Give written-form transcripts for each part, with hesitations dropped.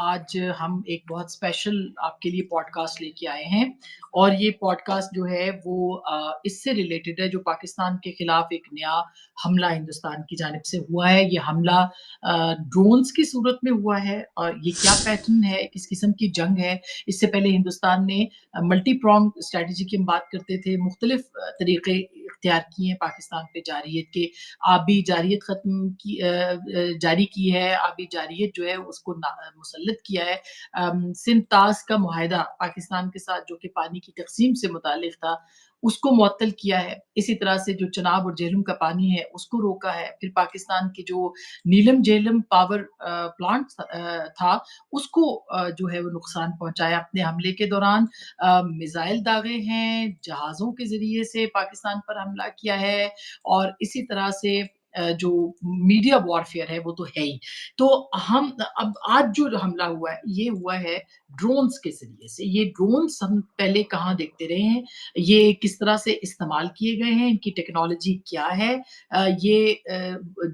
آج ہم ایک بہت اسپیشل آپ کے لیے پوڈ کاسٹ لے کے آئے ہیں، اور یہ پوڈ کاسٹ جو ہے وہ اس سے ریلیٹڈ ہے جو پاکستان کے خلاف ایک نیا حملہ ہندوستان کی جانب سے ہوا ہے۔ یہ حملہ ڈرونز کی صورت میں ہوا ہے، اور یہ کیا پیٹرن ہے، کس قسم کی جنگ ہے۔ اس سے پہلے ہندوستان نے ملٹی پرونگ اسٹریٹجی کی ہم بات کرتے تھے، مختلف طریقے اختیار کیے ہیں پاکستان پہ جارحیت کے۔ آبی جارحیت جاری کی ہے، آبی جارحیت جو ہے اس کو مسلط کیا ہے۔ سندھ طاس کا معاہدہ پاکستان کے ساتھ جو کہ پانی کی تقسیم سے متعلق تھا، اس کو معطل کیا ہے۔ اسی طرح سے جو چناب اور جہلم کا پانی ہے اس کو روکا ہے۔ پھر پاکستان کی جو نیلم جہلم پاور پلانٹ تھا اس کو جو ہے وہ نقصان پہنچایا اپنے حملے کے دوران۔ میزائل داغے ہیں، جہازوں کے ذریعے سے پاکستان پر حملہ کیا ہے، اور اسی طرح سے جو میڈیا وارفیئر ہے وہ تو ہے ہی۔ تو ہم اب آج جو حملہ ہوا ہے یہ ہوا ہے ڈرونز کے ذریعے سے۔ یہ ڈرونز ہم پہلے کہاں دیکھتے رہے ہیں، یہ کس طرح سے استعمال کیے گئے ہیں، ان کی ٹیکنالوجی کیا ہے، یہ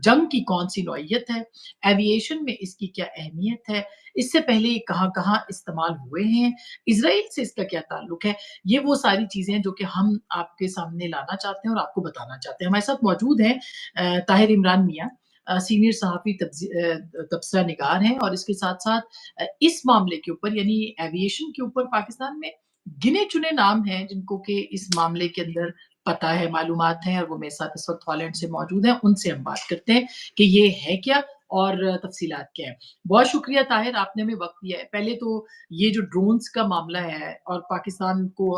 جنگ کی کون سی نوعیت ہے، ایوییشن میں اس کی کیا اہمیت ہے، اس سے پہلے یہ کہاں کہاں استعمال ہوئے ہیں، اسرائیل سے اس کا کیا تعلق ہے۔ یہ وہ ساری چیزیں ہیں جو کہ ہم آپ کے سامنے لانا چاہتے ہیں اور آپ کو بتانا چاہتے ہیں۔ ہمارے ساتھ موجود ہیں طاہر عمران میاں، سینئر صحافی تبصرہ نگار ہیں، اور اس کے ساتھ ساتھ اس معاملے کے اوپر یعنی ایوییشن کے اوپر پاکستان میں گنے چنے نام ہیں جن کو کہ اس معاملے کے اندر پتہ ہے، معلومات ہیں، اور وہ میرے ساتھ اس وقت ہالینڈ سے موجود ہیں۔ ان سے ہم بات کرتے ہیں کہ یہ ہے کیا اور تفصیلات کیا ہے۔ بہت شکریہ طاہر، آپ نے ہمیں وقت دیا ہے۔ پہلے تو یہ جو ڈرونز کا معاملہ ہے، اور پاکستان کو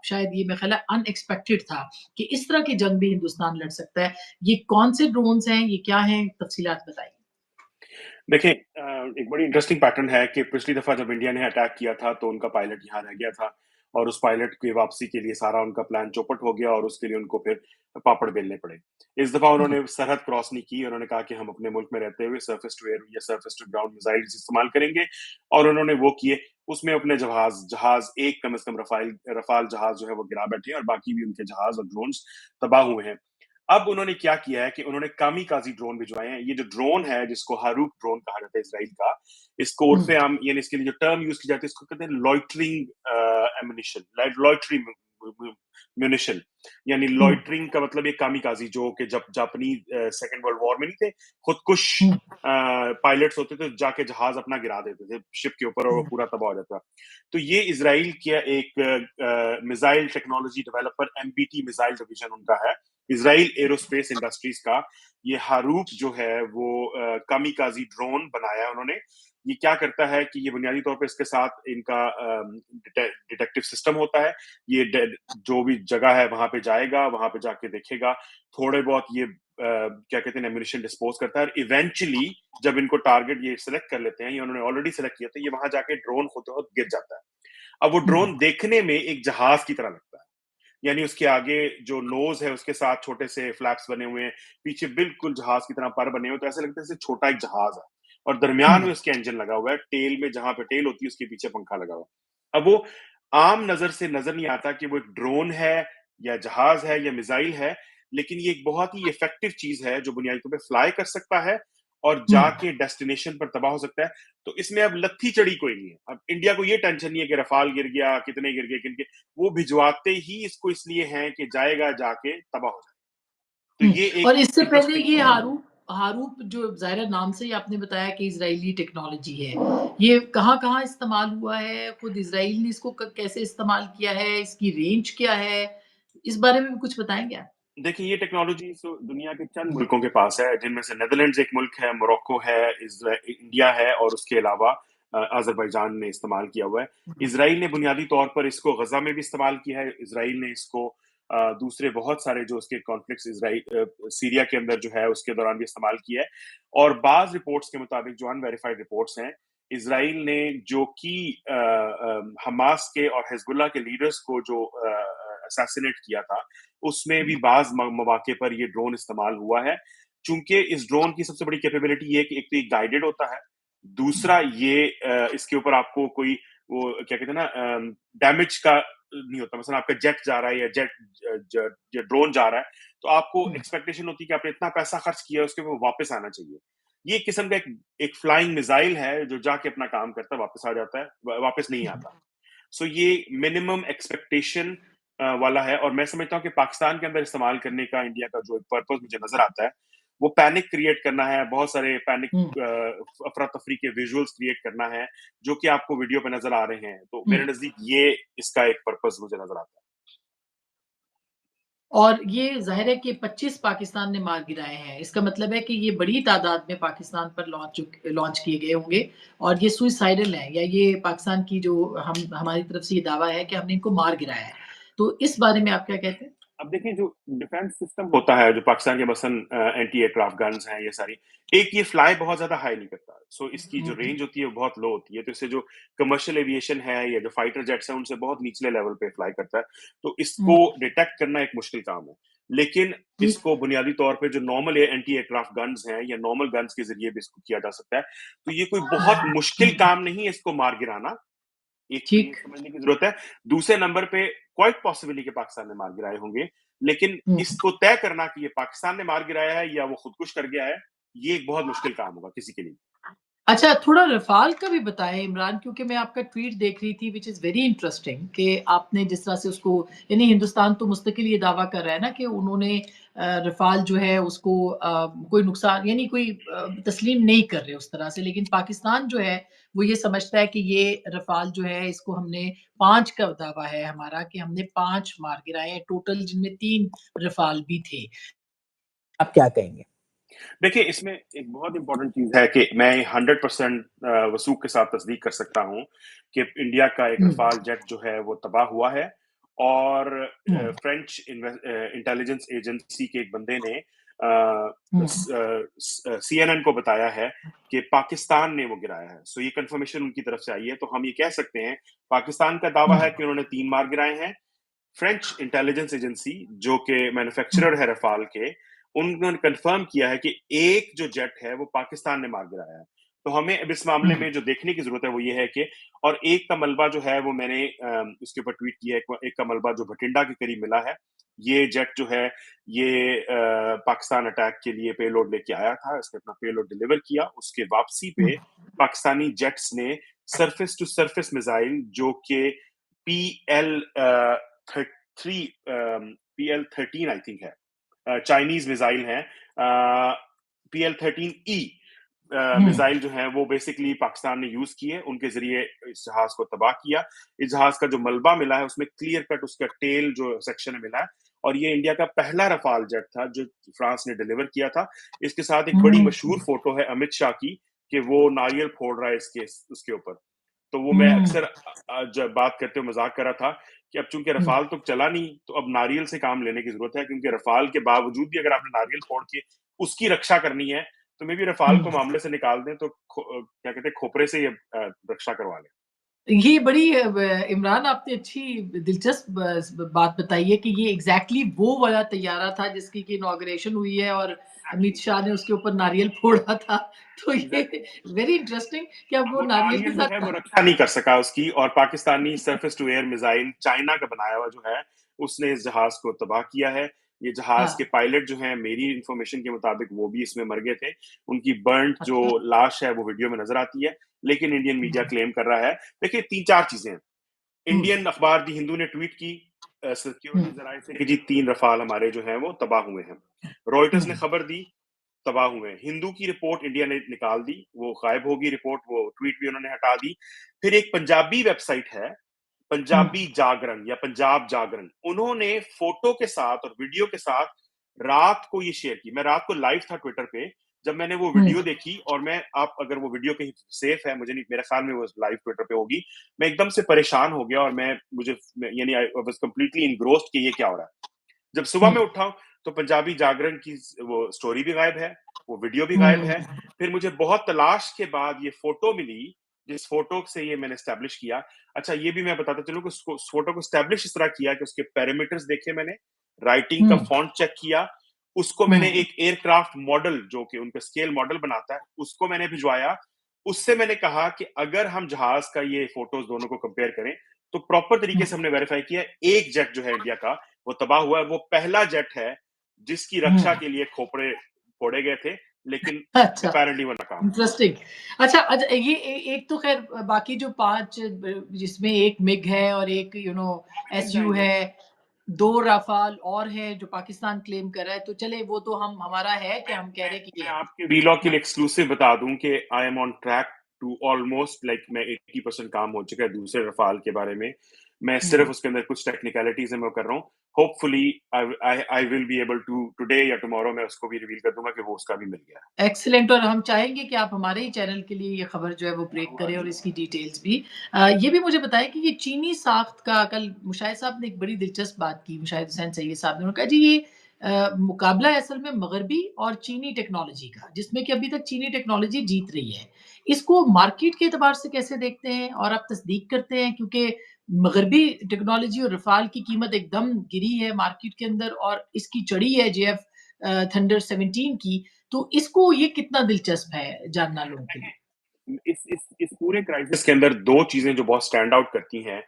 شاید یہ میرا خیال ہے ان ایکسپیکٹڈ تھا کہ اس طرح کی جنگ بھی ہندوستان لڑ سکتا ہے۔ یہ کون سے ڈرونز ہیں، یہ کیا ہیں، تفصیلات بتائیے۔ دیکھیں ایک بڑی انٹرسٹنگ پیٹرن ہے کہ پچھلی دفعہ جب انڈیا نے اٹیک کیا تھا تو ان کا پائلٹ یہاں رہ گیا تھا، اور اس پائلٹ کی واپسی کے لیے سارا ان کا پلان چوپٹ ہو گیا، اور اس کے لیے ان کو پھر پاپڑ بیلنے پڑے۔ اس دفعہ انہوں نے سرحد کراس نہیں کی، انہوں نے کہا کہ ہم اپنے ملک میں رہتے ہوئے سرفیس ٹو ایئر یا سرفیس ٹو گراؤنڈ میزائلز استعمال کریں گے، اور انہوں نے وہ کیے۔ اس میں اپنے جہاز ایک کم از کم رفال جہاز جو ہے وہ گرا بیٹھے ہیں، اور باقی بھی ان کے جہاز اور ڈرونز تباہ ہوئے ہیں۔ اب انہوں نے کیا کیا ہے کہ انہوں نے کامی کازی ڈرون بھجوائے ہیں۔ یہ جو ڈرون ہے جس کو ہاروپ ڈرون کہا جاتا ہے اسرائیل کا، اس کو عرف عام یعنی اس کے لیے جو ٹرم یوز کی جاتی ہے اس کو کہتے ہیں لوئٹرنگ میونیشن، یعنی لوئٹرنگ کا مطلب یہ کامی کازی، جو کہ جب جاپانی سیکنڈ ورلڈ وار میں نہیں تھے خودکش پائلٹس ہوتے تھے، جا کے جہاز اپنا گرا دیتے تھے شپ کے اوپر، اور وہ پورا تباہ ہو جاتا۔ تو یہ اسرائیل کیا ایک missile technology developer MBT missile division ان کا ہے، اسرائیل ایروسپیس انڈسٹریز کا۔ یہ ہاروپ جو ہے وہ کامی کازی ڈرون بنایا ہے انہوں نے۔ یہ کیا کرتا ہے کہ یہ بنیادی طور پہ اس کے ساتھ ان کا ڈیٹیکٹیو سسٹم ہوتا ہے۔ یہ جو بھی جگہ ہے وہاں پہ جائے گا، وہاں پہ جا کے دیکھے گا، تھوڑے بہت یہ کیا کہتے ہیں ایمونیشن ڈسپوز کرتا ہے، اور ایونچولی جب ان کو ٹارگٹ یہ سلیکٹ کر لیتے ہیں، یا انہوں نے آلریڈی سلیکٹ کیا تھا، یہ وہاں جا کے ڈرون ہوتے ہوتے گر جاتا ہے۔ اب وہ ڈرون دیکھنے میں ایک جہاز کی طرح لگتا ہے، یعنی اس کے آگے جو نوز ہے اس کے ساتھ چھوٹے سے فلیپس بنے ہوئے ہیں، پیچھے بالکل جہاز کی طرح پر بنے ہوئے، تو ایسا لگتا ہے جیسے چھوٹا ایک جہاز ہے، اور درمیان میں اس کے انجن لگا ہوا ہے، ٹیل میں جہاں پہ ٹیل ہوتی ہے اس کے پیچھے پنکھا لگا ہوا ہے۔ اب وہ عام نظر سے نظر نہیں آتا کہ وہ ایک ڈرون ہے یا جہاز ہے یا میزائل ہے، لیکن یہ ایک بہت ہی ایفیکٹو چیز ہے جو بنیادی طور پہ فلائی کر سکتا ہے اور جا کے ڈیسٹینیشن پر تباہ ہو سکتا ہے۔ تو اس میں اب لتھی چڑی کوئی نہیں ہے۔ اب انڈیا کو یہ ٹینشن نہیں ہے کہ رفال گر گیا، کتنے گر گئے، کن کے، وہ بھجواتے ہی اس کو اس لیے ہیں کہ جائے گا جا کے تباہ ہو جائے۔ تو یہ اور ایک اس سے پہلے انٹرسٹنگ یہ ہاروپ جو ظاہرہ نام سے ہی آپ نے بتایا کہ اسرائیلی ٹیکنالوجی ہے، یہ کہاں کہاں استعمال ہوا ہے، خود اسرائیل نے اس کو کیسے استعمال کیا ہے، اس کی رینج کیا ہے، اس بارے میں بھی کچھ بتائیں گے آپ؟ دیکھیں یہ ٹیکنالوجی دنیا کے چند ملکوں کے پاس ہے، جن میں سے نیدرلینڈز ایک ملک ہے، موروکو ہے، انڈیا ہے، اور اس کے علاوہ آذربائیجان نے استعمال کیا ہوا ہے۔ اسرائیل نے بنیادی طور پر اس کو غزہ میں بھی استعمال کیا ہے، اسرائیل نے اس کو دوسرے بہت سارے جو اس کے کانفلکٹس سیریا کے اندر جو ہے اس کے دوران بھی استعمال کیا ہے، اور بعض رپورٹس کے مطابق جو ان ویریفائڈ رپورٹس ہیں، اسرائیل نے جو کی حماس کے اور حزب اللہ کے لیڈرز کو جو اسیسینیٹ کیا تھا، اس میں بھی بعض مواقع پر یہ ڈرون استعمال ہوا ہے۔ چونکہ اس ڈرون کی سب سے بڑی کیپیبلٹی یہ کہ ایک تو یہ گائیڈڈ ہوتا ہے، دوسرا یہ اس کے اوپر آپ کو کوئی وہ کیا کہتے ہیں نا ڈیمیج کا نہیں ہوتا۔ مثلا آپ کا جیٹ جا رہا ہے یا ڈرون جا رہا ہے، تو آپ کو ایکسپیکٹیشن ہوتی ہے کہ آپ نے اتنا پیسہ خرچ کیا ہے اس کے وہ واپس آنا چاہیے، یہ ایک قسم کا ایک فلائنگ میزائل ہے جو جا کے اپنا کام کرتا ہے، واپس آ جاتا ہے، واپس نہیں آتا. سو یہ منیمم ایکسپیکٹیشن والا ہے، اور میں سمجھتا ہوں کہ پاکستان کے اندر استعمال کرنے کا انڈیا کا جو ایک پرپز مجھے نظر آتا ہے وہ پینک کریٹ کرنا ہے، بہت سارے پینک افراتفری کے ویژولز کریٹ کرنا ہے جو کہ آپ کو ویڈیو پہ نظر آ رہے ہیں. تو میرے نزدیک یہ اس کا ایک پرپز مجھے نظر آتا ہے. اور یہ ظاہر ہے کہ 25 پاکستان نے مار گرائے ہیں، اس کا مطلب ہے کہ یہ بڑی تعداد میں پاکستان پر لانچ کیے گئے ہوں گے، اور یہ سوئسائڈل ہیں، یا یہ پاکستان کی جو ہماری طرف سے یہ دعویٰ ہے کہ ہم نے ان کو مار گرایا ہے. تو اس بارے میں آپ کیا کہتے ہیں؟ اب دیکھیں جو ڈیفینس سسٹم ہوتا ہے جو پاکستان کے مثلاً اینٹی ایئر کرافٹ گنز ہیں، یہ ساری ایک یہ فلائی بہت زیادہ ہائی نہیں کرتا، سو اس کی جو رینج ہوتی ہے وہ بہت لو ہوتی ہے، تو اس سے جو کمرشل ایویشن ہے یا جو فائٹر جیٹس ہیں ان سے بہت نچلے لیول پہ فلائی کرتا ہے، تو اس کو ڈیٹیکٹ کرنا ایک مشکل کام ہے. لیکن اس کو بنیادی طور پہ جو normal anti aircraft guns ہیں یا نارمل گنز کے ذریعے بھی اس کو کیا جا سکتا ہے، تو یہ کوئی بہت مشکل کام نہیں ہے اس کو مار گرانا. ایک تو یہ سمجھنے کی ضرورت ہے. دوسرے نمبر پہ کوائٹ پاسبلی کہ پاکستان نے مار گرائے ہوں گے، لیکن اس کو طے کرنا کہ یہ پاکستان نے مار گرایا ہے یا وہ خودکش کر گیا ہے، یہ ایک بہت مشکل کام ہوگا کسی کے لیے. اچھا، تھوڑا رفال کا بھی بتائیں عمران، کیونکہ میں آپ کا ٹویٹ دیکھ رہی تھی وچ از ویری انٹرسٹنگ، کہ آپ نے جس طرح سے اس کو، یعنی ہندوستان تو مستقل یہ دعویٰ کر رہا ہے نا کہ انہوں نے رفال جو ہے اس کو کوئی نقصان، یعنی کوئی تسلیم نہیں کر رہے اس طرح سے، لیکن پاکستان جو ہے وہ یہ سمجھتا ہے کہ یہ رفال جو ہے اس کو ہم نے 5 کا دعویٰ ہے ہمارا کہ ہم نے 5 مار گرائے ہیں ٹوٹل، جن میں 3 رفال بھی تھے. آپ کیا کہیں گے؟ دیکھیں اس میں ایک بہت امپورٹنٹ چیز ہے کہ میں 100% وثوق کے ساتھ تصدیق کر سکتا ہوں کہ انڈیا کا ایک رفال جیٹ جو ہے وہ تباہ ہوا ہے، اور فرینچ انٹیلیجنس ایجنسی کے ایک بندے نے سی این این کو بتایا ہے کہ پاکستان نے وہ گرایا ہے. سو یہ کنفرمیشن ان کی طرف سے آئی ہے، تو ہم یہ کہہ سکتے ہیں پاکستان کا دعویٰ ہے کہ انہوں نے 3 مار گرائے ہیں. فرینچ انٹیلیجنس ایجنسی جو کہ مینوفیکچرر ہے رفال کے، انہوں نے کنفرم کیا ہے کہ ایک جو جیٹ ہے وہ پاکستان نے مار گرایا ہے. تو ہمیں اب اس معاملے میں جو دیکھنے کی ضرورت ہے وہ یہ ہے کہ، اور ایک کا ملبہ جو ہے وہ میں نے اس کے اوپر ٹویٹ کیا ہے، ایک کا ملبہ جو بھٹنڈا کے قریب ملا ہے، یہ جیٹ جو ہے یہ پاکستان اٹیک کے لیے پے لوڈ لے کے آیا تھا، اس نے اپنا پے لوڈ ڈیلیور کیا. اس کے واپسی پہ پاکستانی جیٹس نے سرفیس ٹو سرفیس میزائل جو کہ PL-13 آئی تھنک ہے، چائنیز میزائل ہیں، PL-13E میزائل جو ہیں وہ بیسکلی پاکستان نے یوز کیے، ان کے ذریعے اس جہاز کو تباہ کیا. اس جہاز کا جو ملبہ ملا ہے اس میں کلیئر کٹ اس کا ٹیل جو سیکشن ہے ملا ہے، اور یہ انڈیا کا پہلا رفال جیٹ تھا جو فرانس نے ڈیلیور کیا تھا. اس کے ساتھ ایک بڑی مشہور فوٹو ہے امت شاہ کی کہ وہ ناریل پھوڑ رہا ہے اس کے اوپر. تو وہ میں اکثر جب بات کرتے ہوئے مذاق کر رہا تھا کہ اب چونکہ رفال تو چلا نہیں، تو اب ناریل سے کام لینے کی ضرورت ہے، کیونکہ رفال کے باوجود بھی اگر آپ نے ناریل پھوڑ کے اس کی رکشا کرنی ہے تو میں بھی رفال کو معاملے سے نکال دیں تو کیا کہتے ہیں کھوپرے سے یہ رکشا کروا لیں. یہ بڑی عمران آپ نے اچھی دلچسپ بات بتائی ہے کہ یہ ایگزیکٹلی وہ والا طیارہ تھا جس کی انوگریشن ہوئی ہے اور امت شاہ نے اس کے اوپر ناریل پھوڑا تھا. تو یہ ویری انٹرسٹنگ کہ اب وہ ناریل کے ساتھ وہ رکشا نہیں کر سکا اس کی، اور Pakistani surface to air missile China کا بنایا ہوا جو ہے اس نے اس جہاز کو تباہ کیا ہے. یہ جہاز کے پائلٹ جو ہیں میری انفارمیشن کے مطابق وہ بھی اس میں مر گئے تھے، ان کی برنٹ جو لاش ہے وہ ویڈیو میں نظر آتی ہے، لیکن انڈین میڈیا کلیم کر رہا ہے. دیکھیں 3-4 چیزیں ہیں. انڈین اخبار دی ہندو نے ٹویٹ کی سیکیورٹی ذرائع سے کہ جی 3 رفال ہمارے جو ہیں وہ تباہ ہوئے ہیں. روئٹرز نے خبر دی تباہ ہوئے. ہندو کی رپورٹ انڈیا نے نکال دی، وہ غائب ہوگی رپورٹ، وہ ٹویٹ بھی انہوں نے ہٹا دی. پھر ایک پنجابی ویب سائٹ ہے پنجابی جاگرن یا پنجاب جاگرن، انہوں نے فوٹو کے ساتھ اور ویڈیو کے ساتھ رات کو یہ شیئر کی. میں رات کو لائیو تھا ٹویٹر پہ، جب میں نے وہ ویڈیو دیکھی، اور میں آپ اگر وہ ویڈیو کہیں سیف ہے، مجھے نہیں، میرے خیال میں وہ لائیو ٹویٹر پہ ہوگی، میں ایک دم سے پریشان ہو گیا، اور مجھے یعنی I was completely engrossed کہ یہ کیا ہو رہا ہے. جب صبح میں اٹھا تو پنجابی جاگرن کی وہ سٹوری بھی غائب ہے، وہ ویڈیو بھی غائب ہے. پھر مجھے بہت تلاش کے بعد یہ فوٹو ملی، جس فوٹو سے یہ میں نے اسٹیبلش کیا. اچھا یہ بھی میں بتاتا چلوں کہ اس فوٹو کو اسٹیبلش اس طرح کیا کہ اس کے پیرامیٹرز دیکھے میں نے، رائٹنگ کا فونٹ چیک کیا، اس کو میں نے ایک ایئر کرافٹ ماڈل جو کہ ان کا اسکیل ماڈل بناتا ہے اس کو میں نے بھجوایا. اس سے میں نے کہا کہ اگر ہم جہاز کا یہ فوٹوز دونوں کو کمپیئر کریں تو پراپر طریقے سے ہم نے ویریفائی کیا ایک جیٹ جو ہے انڈیا کا وہ تباہ ہوا ہے. وہ پہلا جیٹ ہے جس کی رکشا کے لیے کھوپڑے پھوڑے گئے تھے، لیکن اچھا، اپیرنٹلی وہ ناکام ہو گیا۔ انٹرسٹنگ. اچھا یہ ایک تو خیر باقی جو 5 جس میں ایک مگ ہے اور ایک مل ایس یو جائیں گے۔ ہے، 2 رافال اور ہیں جو پاکستان کلیم کر رہا ہے، تو چلے وہ تو ہمارا ہے کہ ہم کہہ رہے ہیں کہ میں یہ آپ کے وی لاگ کے ہاں لیے ایکسکلوسیو بتا دوں کہ I am on track to almost like میں 80% کام ہو چکا ہے دوسرے رفال کے بارے میں صرف اس کے اندر کچھ ٹیکنیکلٹیز ہیں میں کر رہا ہوں. Hopefully I will be able to today یا ٹمورو میں اس کو بھی ریویل کر دوں گا کہ وہ اس کا بھی مل گیا ہے. ایکسلنٹ. اور ہم چاہیں گے کہ آپ ہمارے ہی چینل کے لیے یہ خبر جو ہے وہ بریک کریں اور اس کی ڈیٹیلز بھی. یہ بھی مجھے بتائیں کہ یہ چینی ساخت کا، کل مشاہد صاحب نے ایک بڑی دلچسپ بات کی، مشاہد حسین سید صاحب نے کہا جی یہ مقابلہ ہے اصل میں مغربی اور چینی ٹیکنالوجی کا، جس میں کہ ابھی تک چینی ٹیکنالوجی جیت رہی ہے. اس کو مارکیٹ کے اعتبار سے کیسے دیکھتے ہیں اور آپ تصدیق کرتے ہیں؟ کیونکہ مغربی ٹیکنالوجی اور رفال کی قیمت ایک دم گری ہے مارکیٹ کے اندر، اور اس کی چڑھی ہے جے ایف تھنڈر 17 کی. تو اس کو یہ کتنا دلچسپ ہے جاننا لوگوں کے لیے؟ اس پورے کرائسس کے اندر دو چیزیں جو بہت سٹینڈ آؤٹ کرتی ہیں.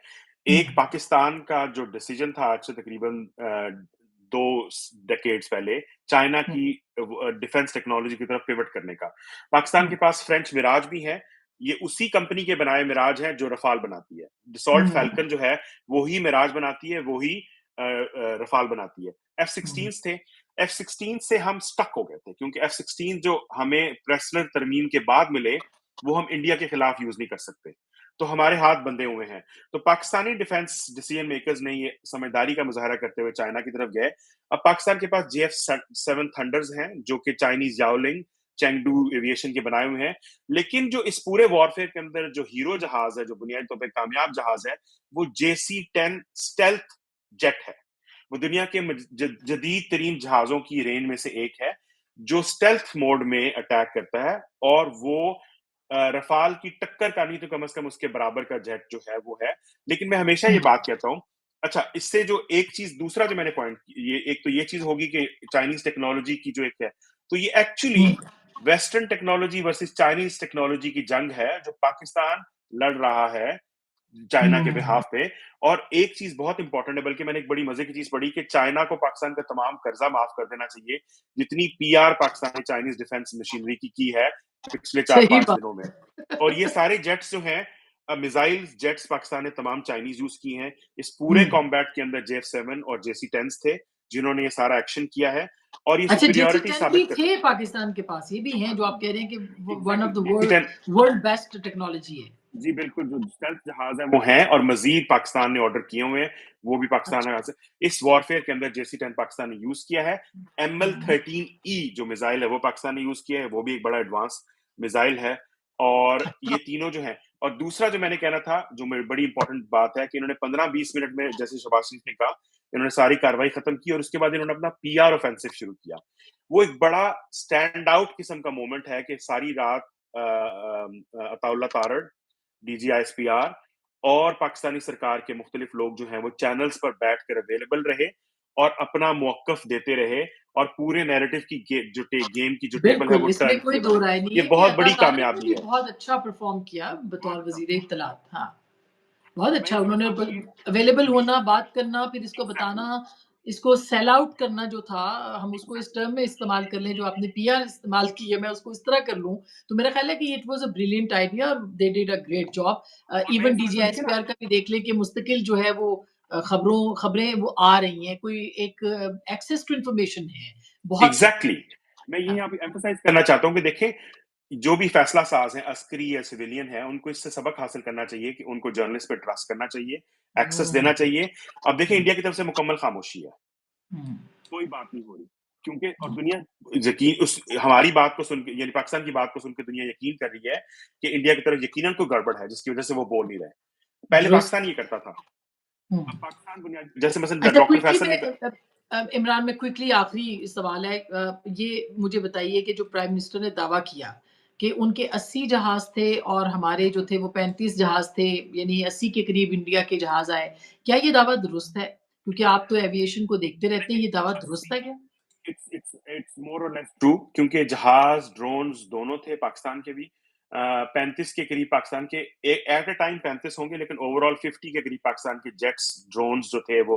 ایک پاکستان کا جو ڈیسیجن تھا آج سے تقریباً 2 ڈیکیڈز پہلے چائنا کی ڈیفنس ٹیکنالوجی کی طرف پیوٹ کرنے کا. پاکستان کے پاس فرینچ میراج بھی ہے، یہ اسی کمپنی کے بنائے میراج ہیں جو رفال بناتی ہے. ڈسالٹ فیلکن جو ہے وہی میراج بناتی ہے، وہی رفال بناتی ہے. F-16 تھے، F-16 سے ہم سٹک ہو گئے تھے کیونکہ F-16 جو ہمیں پریسلر ترمیم کے بعد ملے وہ ہم انڈیا کے خلاف یوز نہیں کر سکتے، تو ہمارے ہاتھ بندھے ہوئے ہیں. تو پاکستانی ڈیفنس ڈیسیژن میکرز نے یہ سمجھداری کا مظاہرہ کرتے ہوئے چائنا کی طرف گئے. اب پاکستان کے پاس JF-7 تھنڈرز ہیں جو کہ چائنیز یاولنگ چینگڈو ایویشن کے بنائے ہوئے ہیں. لیکن جو اس پورے وارفیئر کے اندر جو ہیرو جہاز ہے، جو بنیادی طور پہ کامیاب جہاز ہے، وہ JC-10 اسٹیلتھ جیٹ ہے. وہ دنیا کے جدید ترین جہازوں کی رینج میں سے ایک ہے جو اسٹیلتھ موڈ میں اٹیک کرتا ہے، اور وہ رفال کی ٹکر کا نہیں تو کم از کم اس کے برابر کا جیٹ جو ہے وہ ہے. لیکن میں ہمیشہ یہ بات کہتا ہوں، اچھا اس سے جو ایک چیز دوسرا جو میں نے پوائنٹ، ایک تو یہ چیز ہوگی کہ چائنیز ٹیکنالوجی کی جو ایک ہے، تو یہ actually western technology versus Chinese technology کی جنگ ہے جو پاکستان لڑ رہا ہے چائنا کے بہاف پہ. اور ایک چیز بہت امپورٹنٹ ہے، بلکہ میں نے ایک بڑی مزے کی چیز پڑھی کہ چائنا کو پاکستان کا تمام قرضہ معاف کر دینا چاہیے جتنی PR پاکستان نے چائنیز ڈیفنس مشینری کی ہے پچھلے 4-5 دنوں میں. اور یہ سارے جیٹس جو ہیں میزائل جیٹس پاکستان نے تمام چائنیز یوز کی ہیں. اس پورے کامبیٹ کے اندر JF-7 اور JC-10 تھے جنہوں نے یہ سارا ایکشن کیا ہے، اور یہ اچھا سپیریورٹی JC-10 بھی ثابت تھے پاکستان کے پاس، یہ بھی ہیں جو آپ کہہ رہے ہیں کہ one of the JC-10 world best technology ہے. جی بالکل، جو اسٹیلتھ جہاز ہیں وہ ہیں، اور مزید پاکستان نے آرڈر کیے ہوئے ہیں، وہ بھی پاکستان ہے. اس وارفیئر کے اندر JC-10 پاکستان نے یوز کیا ہے. ML-13E جو میزائل ہے وہ پاکستان نے یوز کیا ہے، وہ بھی ایک بڑا ایڈوانس میزائل ہے. اور یہ تینوں جو ہیں، اور دوسرا جو میں نے کہنا تھا جو بڑی امپورٹنٹ بات ہے کہ انہوں نے 15-20 منٹ میں، جیسے شہباز شریف نے کہا، انہوں نے ساری کاروائی ختم کی اور اس کے بعد انہوں نے اپنا PR آفینسو شروع کیا. وہ ایک بڑا سٹینڈ آؤٹ قسم کا مومنٹ ہے کہ ساری رات عطا اللہ تارڑ، DGISPR اور پاکستانی سرکار کے مختلف لوگ جو ہیں وہ چینلز پر بیٹھ کر اویلیبل رہے اور اپنا موقف دیتے رہے، اور پورے نیریٹو کی جو گیم کی جو ٹیبل ہے بالکل، وہ اس میں ٹرن کوئی کی. دو رائے نہیں یہ ہے کہ بہت عطا بڑی طارق نے کامیابی بھی ہے. بہت اچھا پرفارم کیا بطور وزیر اطلاعات. ہاں بہت میں اچھا، یہ انہوں نے سمجھتا ہوں کہ اویلیبل ہونا، بات کرنا، پھر اس کو بتانا، اس کو سیل آؤٹ کرنا جو تھا، ہم اس کو اس ٹرم میں استعمال کر لیں جو آپ نے PR استعمال کی ہے، میں اس کو اس طرح کر لوں، تو میرا خیال ہے کہ it was a brilliant idea. They did a great job. Even DGISPR کا بھی دیکھ لیں کہ مستقل جو ہے وہ خبریں وہ آ رہی ہیں، کوئی ایک ایکسیس ٹو انفارمیشن ہے بہت. ایگزیکٹلی میں یہ یہاں پہ ایمفسائز کرنا چاہتا ہوں کہ دیکھیں جو بھی فیصلہ ساز ہیں، عسکری یا سویلین ہیں، ان کو اس سے سبق حاصل کرنا چاہیے کہ ان کو جرنلسٹ پہ ٹرسٹ کرنا چاہیے، ایکسس دینا چاہیے. اب دیکھیں انڈیا کی طرف سے مکمل خاموشی ہے، کوئی بات نہیں ہو رہی، کیونکہ اور دنیا یقین ہماری بات کو سن کے، یعنی پاکستان کی بات کو سن کے دنیا یقین کر رہی ہے کہ انڈیا کی طرف یقیناً کوئی گڑبڑ ہے جس کی وجہ سے وہ بول نہیں رہے. پہلے پاکستان یہ کرتا تھا، اب پاکستان بنیاد جیسے مثلا اچھا ڈاکٹر کوئکلی فیصل نے عمران میں کوئکلی آخری سوال ہے. یہ مجھے بتائیے کہ جو پرائم منسٹر نے دعویٰ کیا کہ ان کے 80 جہاز تھے اور ہمارے جو تھے وہ 35 جہاز تھے، یعنی 80 کے قریب انڈیا کے جہاز آئے، کیا یہ دعویٰ درست ہے؟ کیونکہ آپ تو ایویشن کو دیکھتے رہتے ہیں، یہ دعویٰ درست ہے کیا؟ It's more or less true، کیونکہ جہاز ڈرونز دونوں تھے پاکستان کے بھی. 35 کے قریب پاکستان کے ایٹ اے ٹائم 35 ہوں گے، لیکن اوور آل 50 کے قریب پاکستان کے جیٹس ڈرونز جو تھے وہ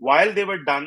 while they were done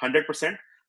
100%।